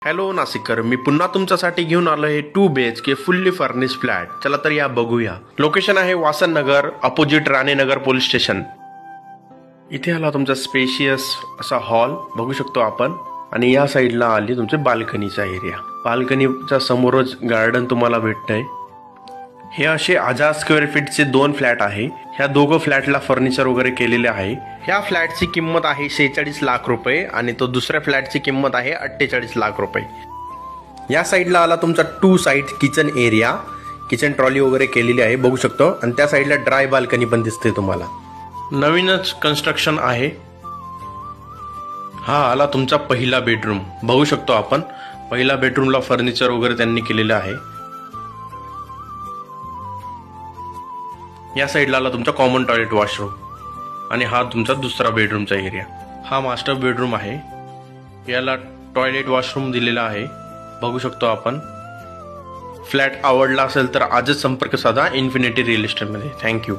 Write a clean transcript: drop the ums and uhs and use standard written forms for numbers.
Hello नाशिककर, मी पुन्हा तुमच्यासाठी घेऊन आलो आहे 2 BHK फुल्ली फर्निश फ्लॅट. चला तर या बघूया. लोकेशन आहे वासन नगर, अपोजिट राणेनगर पोलीस स्टेशन. इथे आला तुमचा स्पेशियस असा हॉल बघू शकतो आपण. आणि या साईडला आली तुमचे बाल्कनीचा एरिया. बाल्कनीच्या समोरच गार्डन तुम्हाला भेटतंय. हे असे 1000 स्क्वेअर फीटचे 2 फ्लॅट आहे. ह्या दोघं फ्लॅटला फर्निचर वगैरे केलेले आहे. ह्या फ्लॅटची किंमत आहे 46 लाख रुपये आणि तो दुसऱ्या फ्लॅटची किंमत आहे 48 लाख रुपये. या साईडला आला तुमचा 2 side kitchen area. Kitchen trolley वगैरे केलेली आहे बघू शकतो. आणि त्या साईडला ड्राय बाल्कनी पण दिसते तुम्हाला. नवीनच कन्स्ट्रक्शन आहे. हा आला तुमचा पहिला बेडरूम बघू शकतो आपण. पहिला बेडरूमला फर्निचर वगैरे त्यांनी केलेलं आहे. या साईडला आला तुमचा कॉमन टॉयलेट वॉशरूम. आणि हा तुमचा दुसरा बेडरूमचा एरिया. हा मास्टर बेडरूम आहे. याला टॉयलेट वॉशरूम दिलेला आहे बघू शकतो आपण. फ्लॅट आवडला असेल तर आजच संपर्क साधा इन्फिनिटी रिअल इस्टेटमध्ये. थँक्यू.